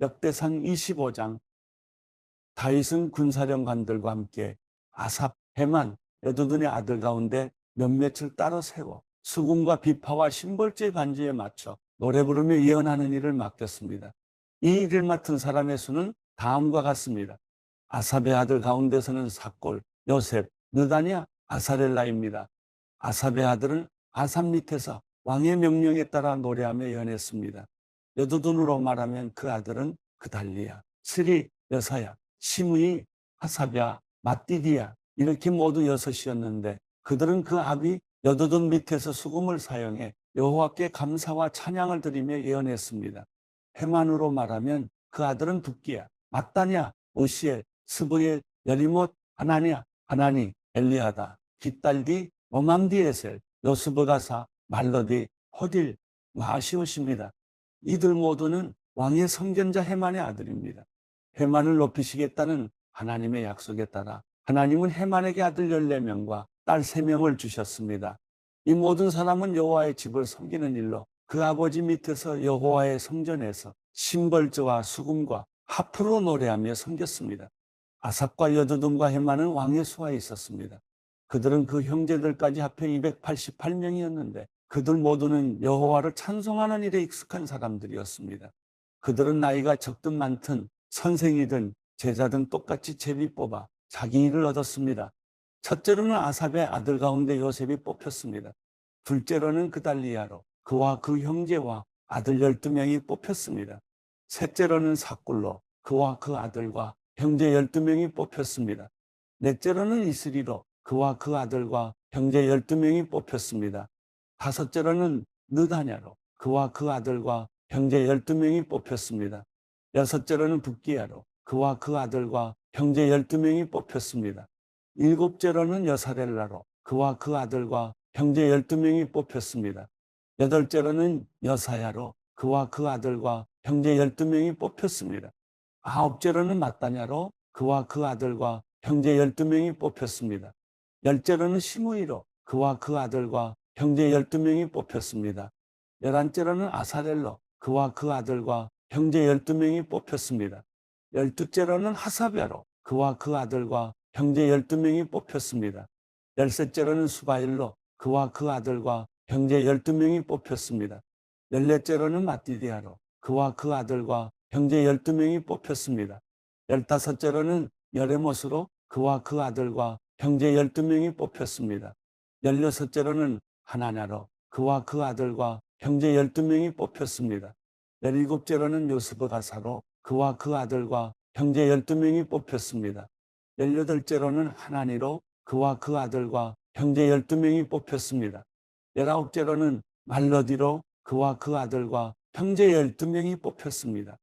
역대상 25장. 다윗은 군사령관들과 함께 아삽, 헤만, 여두둔의 아들 가운데 몇몇을 따로 세워 수금과 비파와 심벌제 반주에 맞춰 노래 부르며 예언하는 일을 맡겼습니다. 이 일을 맡은 사람의 수는 다음과 같습니다. 아삽의 아들 가운데서는 삭골, 요셉, 느다냐, 아사렐라입니다. 아삽의 아들은 아삽 밑에서 왕의 명령에 따라 노래하며 예언했습니다. 여두둔으로 말하면 그 아들은 그달리야, 스리, 여사야, 시므이, 하삽야, 마띠디야 이렇게 모두 여섯이었는데 그들은 그 아비 여두둔 밑에서 수금을 사용해 여호와께 감사와 찬양을 드리며 예언했습니다. 헤만으로 말하면 그 아들은 붓기야, 마따냐, 오시엘, 스브엘, 여리못, 하나냐, 하나니, 엘리아다, 깃달디, 오맘디에셀, 요스브가사, 말러디, 호딜, 마시옷입니다. 이들 모두는 왕의 선견자 헤만의 아들입니다. 헤만을 높이시겠다는 하나님의 약속에 따라 하나님은 헤만에게 아들 14명과 딸 3명을 주셨습니다. 이 모든 사람은 여호와의 집을 섬기는 일로 그 아버지 밑에서 여호와의 성전에서 심벌저와 수금과 하프로 노래하며 섬겼습니다. 아삽과 여두둔과 헤만은 왕의 수하에 있었습니다. 그들은 그 형제들까지 합해 288명이었는데 그들 모두는 여호와를 찬송하는 일에 익숙한 사람들이었습니다. 그들은 나이가 적든 많든 선생이든 제자든 똑같이 제비 뽑아 자기 일을 얻었습니다. 첫째로는 아삽의 아들 가운데 요셉이 뽑혔습니다. 둘째로는 그달리야로 그와 그 형제와 아들 12명이 뽑혔습니다. 셋째로는 삭굴로 그와 그 아들과 형제 12명이 뽑혔습니다. 넷째로는 이스리로 그와 그 아들과 형제 12명이 뽑혔습니다. 다섯째로는 느다냐로 그와 그 아들과 형제 12명이 뽑혔습니다. 여섯째로는 붓기야로 그와 그 아들과 형제 12명이 뽑혔습니다. 일곱째로는 여사렐라로 그와 그 아들과 형제 12명이 뽑혔습니다. 여덟째로는 여사야로 그와 그 아들과 형제 12명이 뽑혔습니다. 아홉째로는 마따냐로 그와 그 아들과 형제 12명이 뽑혔습니다. 열째로는 시므이로 그와 그 아들과 형제 12명이 뽑혔습니다. 열한째로는 아사렐로 그와 그 아들과 형제 12명이 뽑혔습니다. 열두째로는 하사베로 그와 그 아들과 형제 12명이 뽑혔습니다. 열셋째로는 수바일로 그와 그 아들과 형제 12명이 뽑혔습니다. 열넷째로는 마띠디아로 그와 그 아들과 형제 12명이 뽑혔습니다. 열다섯째로는 여레못으로 그와 그 아들과 형제 12명이 뽑혔습니다. 열여섯째로는 하나냐로 그와 그 아들과 형제 12명이 뽑혔습니다. 열일곱째로는 요스브가사로 그와 그 아들과 형제 12명이 뽑혔습니다. 열여덟째로는 하나니로 그와 그 아들과 형제 12명이 뽑혔습니다. 열아홉째로는 말러디로 그와 그 아들과 형제 12명이 뽑혔습니다.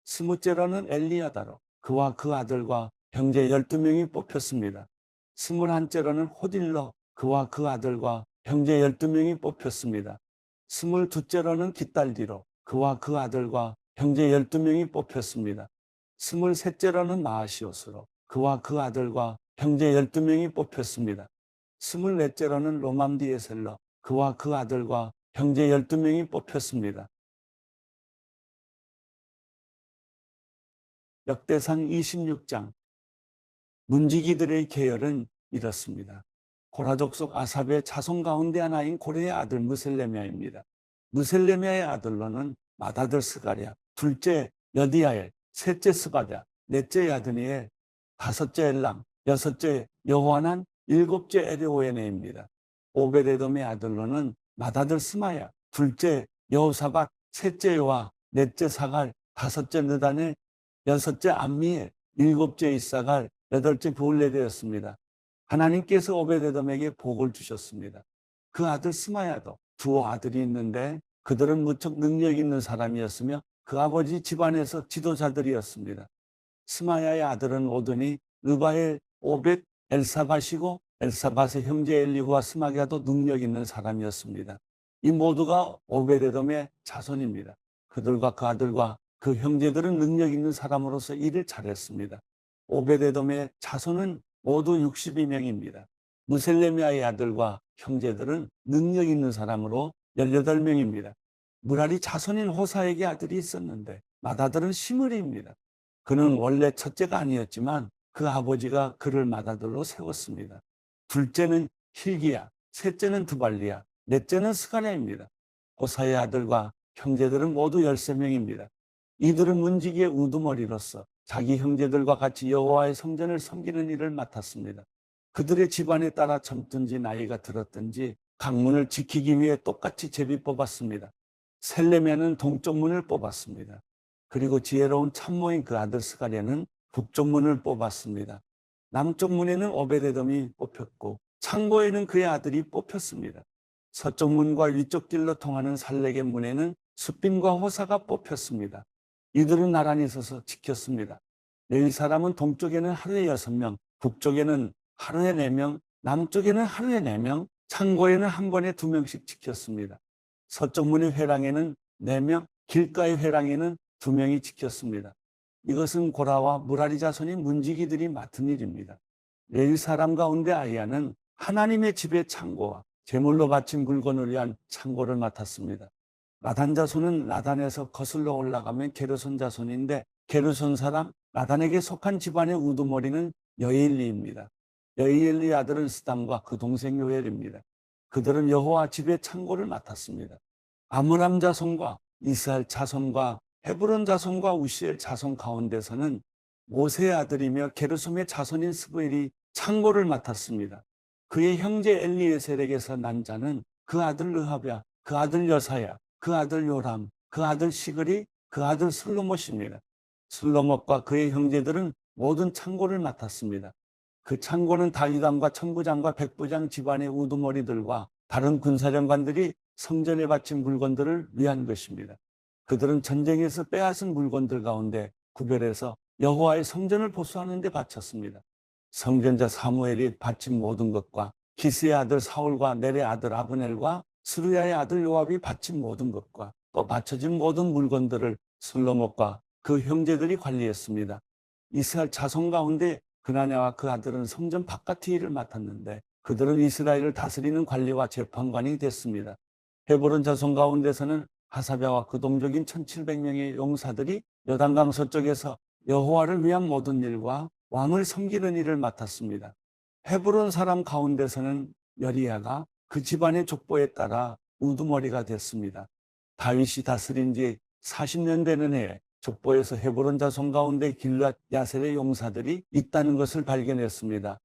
스무째로는 엘리야다로 그와 그 아들과 형제 12명이 뽑혔습니다. 스물한째로는 호딜로 그와 그 아들과 형제 12명이 뽑혔습니다. 스물두째로는 깃달디로 그와 그 아들과 형제 12명이 뽑혔습니다. 스물셋째로는 마아시옷으로 그와 그 아들과 형제 12명이 뽑혔습니다. 스물넷째로는 로맘디에셀로 그와 그 아들과 형제 12명이 뽑혔습니다. 역대상 26장. 문지기들의 계열은 이렇습니다. 고라 족속 아삽의 자손 가운데 하나인 고레의 아들 무셀레미아입니다. 무셀레미아의 아들로는 맏아들 스가랴, 둘째 여디야엘, 셋째 스바랴, 넷째 야드니엘, 다섯째 엘람, 여섯째 여호하난, 일곱째 에르오에네입니다. 오베데돔의 아들로는 맏아들 스마야, 둘째 여호사밧, 셋째 요아, 넷째 사갈, 다섯째 느다넬, 여섯째 암미엘, 일곱째 이사갈, 여덟째 부울레데였습니다. 하나님께서 오베데돔에게 복을 주셨습니다. 그 아들 스마야도 두 아들이 있는데 그들은 무척 능력 있는 사람이었으며 그 아버지 집안에서 지도자들이었습니다. 스마야의 아들은 오드니, 르바엘, 오벳, 엘사밧이고 엘사밧의 형제 엘리후와 스마야도 능력 있는 사람이었습니다. 이 모두가 오베데돔의 자손입니다. 그들과 그 아들과 그 형제들은 능력 있는 사람으로서 일을 잘했습니다. 오베데돔의 자손은 모두 62명입니다. 무셀레미아의 아들과 형제들은 능력 있는 사람으로 18명입니다. 무라리 자손인 호사에게 아들이 있었는데 맏아들은 시므리입니다. 그는 원래 첫째가 아니었지만 그 아버지가 그를 맏아들로 세웠습니다. 둘째는 hil기야, 셋째는 드발리야, 넷째는 스가랴입니다. 호사의 아들과 형제들은 모두 13명입니다. 이들은 문지기의 우두머리로서 자기 형제들과 같이 여호와의 성전을 섬기는 일을 맡았습니다. 그들의 집안에 따라 젊든지 나이가 들었든지 강문을 지키기 위해 똑같이 제비 뽑았습니다. 셀레미야는 동쪽 문을 뽑았습니다. 그리고 지혜로운 참모인 그 아들 스가랴는 북쪽 문을 뽑았습니다. 남쪽 문에는 오베데돔이 뽑혔고 창고에는 그의 아들이 뽑혔습니다. 서쪽 문과 위쪽 길로 통하는 살렉의 문에는 숫빔과 호사가 뽑혔습니다. 이들은 나란히 서서 지켰습니다. 레위 사람은 동쪽에는 하루에 6명, 북쪽에는 하루에 4명, 남쪽에는 하루에 4명, 창고에는 한 번에 2명씩 지켰습니다. 서쪽 문의 회랑에는 4명, 길가의 회랑에는 2명이 지켰습니다. 이것은 고라와 무라리 자손인 문지기들이 맡은 일입니다. 레위 사람 가운데 아이야는 하나님의 집의 창고와 제물로 바친 물건을 위한 창고를 맡았습니다. 나단 자손은 나단에서 거슬러 올라가면 게르손 자손인데 게르손 사람 나단에게 속한 집안의 우두머리는 여일리입니다. 여일리 아들은 스담과 그 동생 요엘입니다. 그들은 여호와 집의 창고를 맡았습니다. 아므람 자손과 이스라엘 자손과 헤브론 자손과 우시엘 자손 가운데서는 모세의 아들이며 게르솜의 자손인 스부엘이 창고를 맡았습니다. 그의 형제 엘리에셀에게서 난 자는 그 아들 르하랴, 그 아들 여사야, 그 아들 요람, 그 아들 시글이, 그 아들 슬로못입니다. 슬로못과 그의 형제들은 모든 창고를 맡았습니다. 그 창고는 다윗왕과 천부장과 백부장 집안의 우두머리들과 다른 군사령관들이 성전에 바친 물건들을 위한 것입니다. 그들은 전쟁에서 빼앗은 물건들 가운데 구별해서 여호와의 성전을 보수하는 데 바쳤습니다. 성전자 사무엘이 바친 모든 것과 기스의 아들 사울과 넬의 아들 아브넬과 스루야의 아들 요압이 바친 모든 것과 또 바쳐진 모든 물건들을 슬로못과 그 형제들이 관리했습니다. 이스라엘 자손 가운데 그나냐와 그 아들은 성전 바깥의 일을 맡았는데 그들은 이스라엘을 다스리는 관리와 재판관이 됐습니다. 헤브론 자손 가운데서는 하사랴와 그 동족인 1700명의 용사들이 요단강 서쪽에서 여호와를 위한 모든 일과 왕을 섬기는 일을 맡았습니다. 헤브론 사람 가운데서는 여리야가 그 집안의 족보에 따라 우두머리가 됐습니다. 다윗이 다스린 지 40년 되는 해에 족보에서 헤브론 자손 가운데 길랏 야셀의 용사들이 있다는 것을 발견했습니다.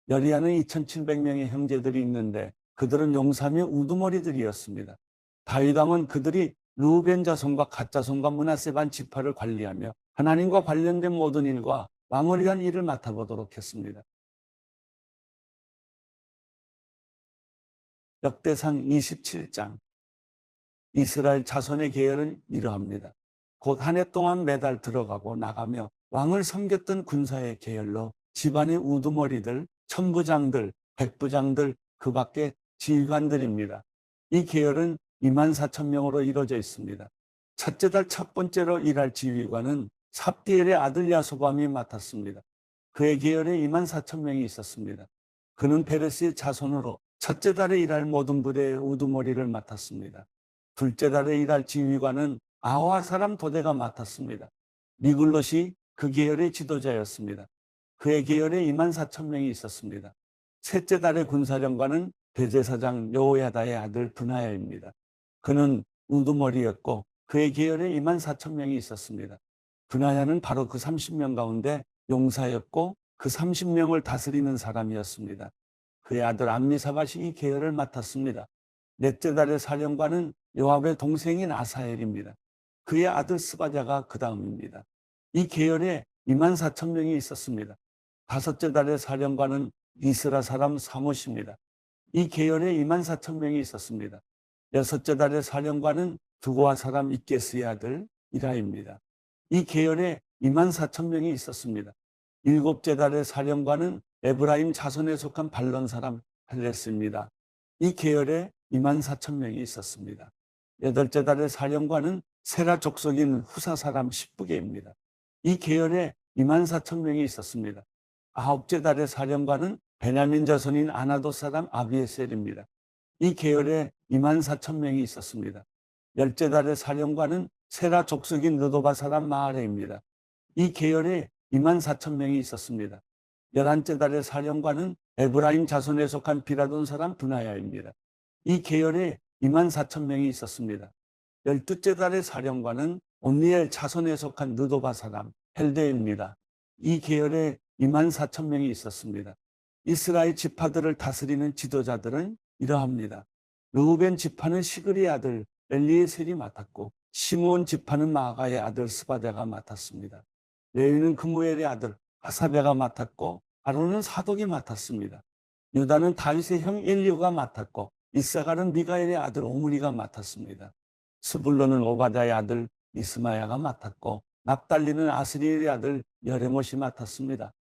여리야는 2700명의 형제들이 있는데 그들은 용사며 우두머리들이었습니다. 다윗 왕은 그들이 르우벤 자손과 갓 자손과 므낫세 반 지파를 관리하며 하나님과 관련된 모든 일과 왕을 위한 일을 맡아보도록 했습니다. 역대상 27장. 이스라엘 자손의 계열은 이러합니다. 곧 한 해 동안 매달 들어가고 나가며 왕을 섬겼던 군사의 계열로 집안의 우두머리들, 천부장들, 백부장들, 그 밖에 지휘관들입니다. 이 계열은 24,000명으로 이루어져 있습니다. 첫째 달 첫 번째로 일할 지휘관은 삽디엘의 아들 야소밤이 맡았습니다. 그의 계열에 24,000명이 있었습니다. 그는 베레스의 자손으로 첫째 달에 일할 모든 부대의 우두머리를 맡았습니다. 둘째 달에 일할 지휘관은 아와 사람 도대가 맡았습니다. 미글롯이 그 계열의 지도자였습니다. 그의 계열에 24,000명이 있었습니다. 셋째 달의 군사령관은 대제사장 여호야다의 아들 브나야입니다. 그는 우두머리였고 그의 계열에 24,000명이 있었습니다. 브나야는 바로 그 30명 가운데 용사였고 그 30명을 다스리는 사람이었습니다. 그의 아들 암미사밧이 이 계열을 맡았습니다. 넷째 달의 사령관은 요압의 동생인 아사엘입니다. 그의 아들 스바랴가 그 다음입니다. 이 계열에 24,000명이 있었습니다. 다섯째 달의 사령관은 이스라 사람 사못입니다. 이 계열에 24,000명이 있었습니다. 여섯째 달의 사령관은 두고아 사람 이게스의 아들 이라입니다. 이 계열에 24,000명이 있었습니다. 일곱째 달의 사령관은 에브라임 자손에 속한 발론 사람 헬레스입니다. 이 계열에 24,000명이 있었습니다. 여덟째 달의 사령관은 세라 족속인 후사 사람 십부게입니다. 이 계열에 24,000명이 있었습니다. 아홉째 달의 사령관은 베냐민 자손인 아나도 사람 아비에셀입니다. 이 계열에 24,000명이 있었습니다. 열째 달의 사령관은 세라 족속인 느도바 사람 마하레입니다. 이 계열에 24,000명이 있었습니다. 11째 달의 사령관은 에브라임 자손에 속한 비라돈 사람 브나야입니다. 이 계열에 24,000명이 있었습니다. 12째 달의 사령관은 온니엘 자손에 속한 느도바 사람 헬데입니다. 이 계열에 24,000명이 있었습니다. 이스라엘 지파들을 다스리는 지도자들은 이러합니다. 르우벤 지파는 시그리의 아들 엘리에셀이 맡았고, 시므온 지파는 마아가의 아들 스바데가 맡았습니다. 레위는 그무엘의 아들 아사베가 맡았고, 아론은 사독이 맡았습니다. 유다는 다윗의 형 엘리후가 맡았고, 이사갈은 미가엘의 아들 오므리가 맡았습니다. 스불론은 오바다의 아들 이스마야가 맡았고, 납달리는 아스리엘의 아들 여레못이 맡았습니다.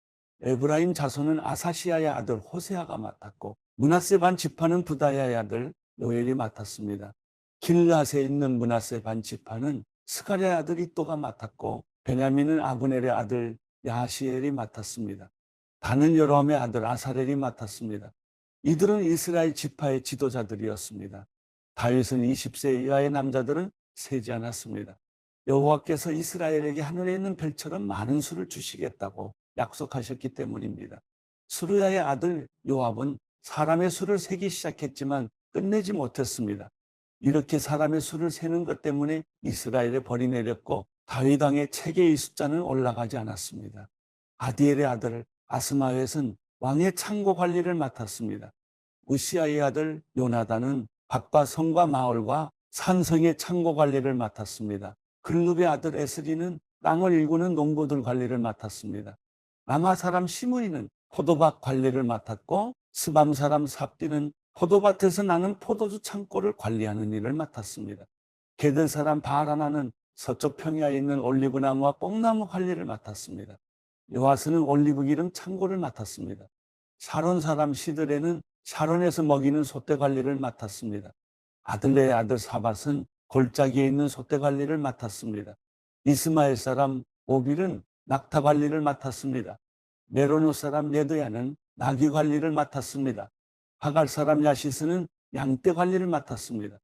에브라임 자손은 아사시아의 아들 호세아가 맡았고, 므낫세 반 지파는 부다야의 아들 요엘이 맡았습니다. 길앗에 있는 므낫세 반 지파는 스가랴의 아들 이또가 맡았고, 베냐민은 아브넬의 아들 야시엘이 맡았습니다. 단은 여로함의 아들 아사렐이 맡았습니다. 이들은 이스라엘 지파의 지도자들이었습니다. 다윗은 20세 이하의 남자들은 세지 않았습니다. 여호와께서 이스라엘에게 하늘에 있는 별처럼 많은 수를 주시겠다고 약속하셨기 때문입니다. 수르야의 아들 요압은 사람의 수를 세기 시작했지만 끝내지 못했습니다. 이렇게 사람의 수를 세는 것 때문에 이스라엘에 벌이 내렸고, 다윗 왕의 체계의 숫자는 올라가지 않았습니다. 아디엘의 아들 아스마웻은 왕의 창고 관리를 맡았습니다. 우시아의 아들 요나단은 밭과 성과 마을과 산성의 창고 관리를 맡았습니다. 글룹의 아들 에스리는 땅을 일구는 농부들 관리를 맡았습니다. 라마 사람 시므이는 포도밭 관리를 맡았고, 스밤 사람 삽디는 포도밭에서 나는 포도주 창고를 관리하는 일을 맡았습니다. 게들 사람 바라나는 서쪽 평야에 있는 올리브나무와 뽕나무 관리를 맡았습니다. 요아스는 올리브 기름 창고를 맡았습니다. 샤론 사람 시드레는 샤론에서 먹이는 소떼 관리를 맡았습니다. 아들레의 아들 사밧은 골짜기에 있는 소떼 관리를 맡았습니다. 이스마엘 사람 오빌은 낙타 관리를 맡았습니다. 메로노 사람 예드야는 나귀 관리를 맡았습니다. 하갈 사람 야시스는 양떼 관리를 맡았습니다.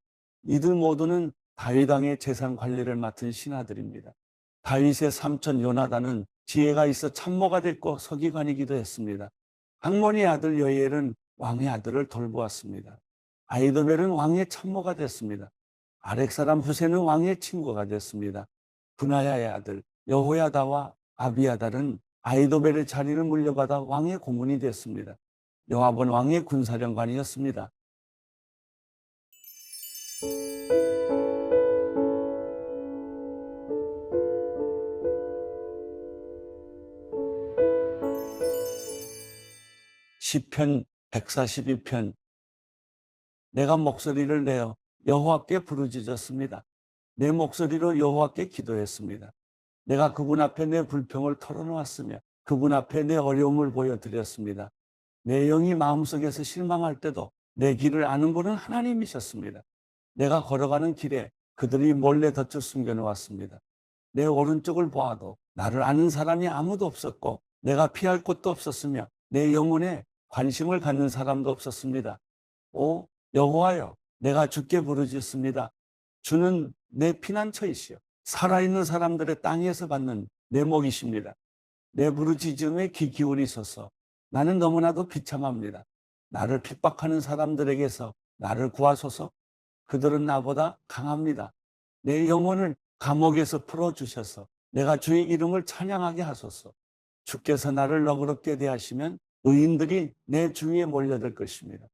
이들 모두는 다윗 왕의 재산 관리를 맡은 신하들입니다. 다윗의 삼촌 요나단은 지혜가 있어 참모가 됐고 서기관이기도 했습니다. 학몬의 아들 여이엘은 왕의 아들을 돌보았습니다. 아이도벨은 왕의 참모가 됐습니다. 아렉 사람 후세는 왕의 친구가 됐습니다. 분하야의 아들 여호야다와 아비아달은 아이도벨의 자리를 물려받아 왕의 고문이 됐습니다. 요압은 왕의 군사령관이었습니다. 시편 142편. 내가 목소리를 내어 여호와께 부르짖었습니다. 내 목소리로 여호와께 기도했습니다. 내가 그분 앞에 내 불평을 털어놓았으며 그분 앞에 내 어려움을 보여드렸습니다. 내 영이 마음속에서 실망할 때도 내 길을 아는 분은 하나님이셨습니다. 내가 걸어가는 길에 그들이 몰래 덫을 숨겨놓았습니다. 내 오른쪽을 보아도 나를 아는 사람이 아무도 없었고, 내가 피할 곳도 없었으며 내 영혼에 관심을 갖는 사람도 없었습니다. 오 여호와여, 내가 주께 부르짖습니다. 주는 내 피난처이시여 살아있는 사람들의 땅에서 받는 내 목이십니다. 내 부르짖음에 귀 기울이소서. 나는 너무나도 비참합니다. 나를 핍박하는 사람들에게서 나를 구하소서. 그들은 나보다 강합니다. 내 영혼을 감옥에서 풀어주셔서 내가 주의 이름을 찬양하게 하소서. 주께서 나를 너그럽게 대하시면 의인들이 내 주위에 몰려들 것입니다.